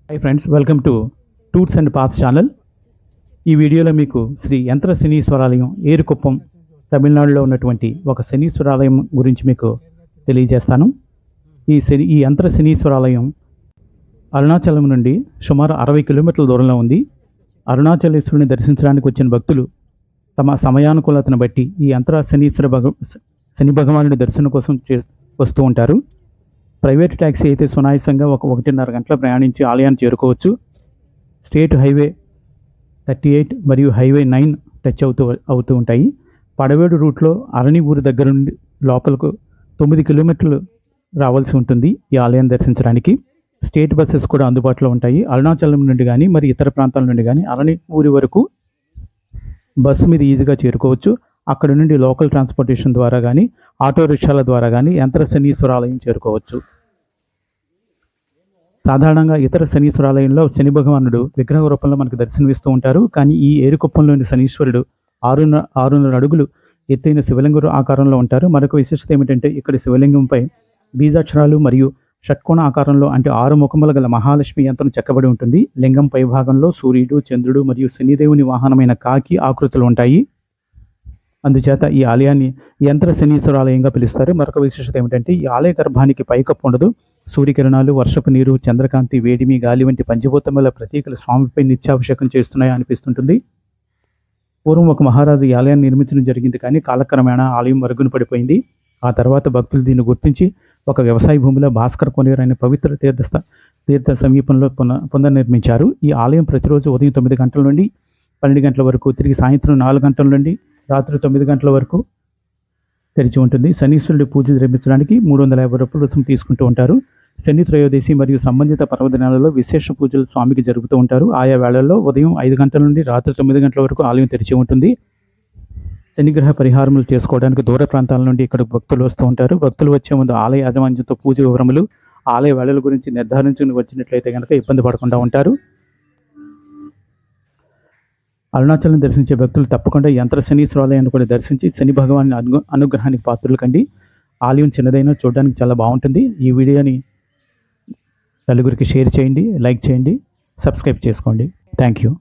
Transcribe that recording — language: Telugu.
Hi friends, welcome to tours and paths channel. ఈ వీడియోలో మీకు శ్రీ యంత్ర శనీశ్వరాలయం ఏరుకుప్పం తమిళనాడులో ఉన్నటువంటి ఒక శనీశ్వరాలయం గురించి మీకు తెలియజేస్తాను. ఈ యంత్ర శనీశ్వరాలయం అరుణాచలం నుండి సుమారు 60 కిలోమీటర్ల దూరంలో ఉంది. అరుణాచలేశ్వరుని దర్శించడానికి వచ్చిన భక్తులు తమ సమయానుకూలతను బట్టి ఈ యంత్ర శని భగవానుడి దర్శనం కోసం వస్తూ ఉంటారు. ప్రైవేట్ ట్యాక్సీ అయితే సునాయాసంగా 1.5 గంటల ప్రయాణించి ఆలయాన్ని చేరుకోవచ్చు. స్టేట్ హైవే 38 మరియు హైవే 9 టచ్ అవుతూ ఉంటాయి. పడవేడు రూట్లో అరణి ఊరి దగ్గర నుండి లోపలకు 9 కిలోమీటర్లు రావాల్సి ఉంటుంది ఈ ఆలయం దర్శించడానికి. స్టేట్ బస్సెస్ కూడా అందుబాటులో ఉంటాయి. అరుణాచలం నుండి కానీ మరి ఇతర ప్రాంతాల నుండి కానీ అరణి ఊరి వరకు బస్సు మీద ఈజీగా చేరుకోవచ్చు. అక్కడ నుండి లోకల్ ట్రాన్స్పోర్టేషన్ ద్వారా కానీ ఆటో రిక్షాల ద్వారా కానీ యంత్ర శనీశ్వరాలయం చేరుకోవచ్చు. సాధారణంగా ఇతర శనీశ్వరాలయంలో శని భగవానుడు విగ్రహ రూపంలో మనకు దర్శనమిస్తూ ఉంటారు. కానీ ఈ ఏరుకుప్పంలోని శనీశ్వరుడు 600 అడుగులు ఎత్తైన శివలింగం ఆకారంలో ఉంటారు. మరొక విశిష్టత ఏమిటంటే ఇక్కడ శివలింగంపై బీజాక్షరాలు మరియు షట్కోణ ఆకారంలో అంటే 6 ముఖముల గల మహాలక్ష్మి యంత్రం చెక్కబడి ఉంటుంది. లింగం పై భాగంలో సూర్యుడు, చంద్రుడు మరియు శనిదేవుని వాహనమైన కాకి ఆకృతులు ఉంటాయి. అందుచేత ఈ ఆలయాన్ని యంత్ర శనీశ్వరాలయంగా పిలుస్తారు. మరొక విశేషత ఏమిటంటే ఈ ఆలయ గర్భానికి పైకప్పు ఉండదు. సూర్యకిరణాలు, వర్షపు నీరు, చంద్రకాంతి, వేడిమి, గాలి వంటి పంచభూతముల ప్రతీకలు స్వామిపై నిత్యాభిషేకం చేస్తున్నాయి అనిపిస్తుంటుంది. పూర్వం ఒక మహారాజు ఈ ఆలయాన్ని నిర్మించడం జరిగింది, కానీ కాలక్రమేణా ఆలయం మరుగున పడిపోయింది. ఆ తర్వాత భక్తులు దీన్ని గుర్తించి ఒక వ్యవసాయ భూమిలో భాస్కర్ కొనేరు అనే పవిత్ర తీర్థ సమీపంలో పునర్నిర్మించారు. ఈ ఆలయం ప్రతిరోజు ఉదయం 9 గంటల నుండి 12 గంటల వరకు, తిరిగి సాయంత్రం 4 గంటల నుండి రాత్రి 9 గంటల వరకు తెరిచి ఉంటుంది. శనీశ్వరుడి పూజ నిర్మించడానికి 350 రూపాయల రుసుము తీసుకుంటూ ఉంటారు. శని త్రయోదశి మరియు సంబంధిత పర్వదినాలలో విశేష పూజలు స్వామికి జరుపుతూ ఉంటారు. ఆయా వేళల్లో ఉదయం 5 గంటల నుండి రాత్రి 9 గంటల వరకు ఆలయం తెరిచి ఉంటుంది. శనిగ్రహ పరిహారములు చేసుకోవడానికి దూర ప్రాంతాల నుండి ఇక్కడ భక్తులు వస్తూ ఉంటారు. భక్తులు వచ్చే ముందు ఆలయ యాజమాన్యంతో పూజ వివరములు, ఆలయ వేళల గురించి నిర్ధారించుకుని వచ్చినట్లయితే కనుక ఇబ్బంది పడకుండా ఉంటారు. అరుణాచలం దర్శించే భక్తులు తప్పకుండా యంత్ర శనీశ్వరాలయాన్ని కూడా దర్శించి శని భగవాన్ అనుగ్రహానికి పాత్రలు కండి. ఆలయం చిన్నదైనా చూడడానికి చాలా బాగుంటుంది. ఈ వీడియోని నలుగురికి షేర్ చేయండి, లైక్ చేయండి, సబ్స్క్రైబ్ చేసుకోండి. Thank you.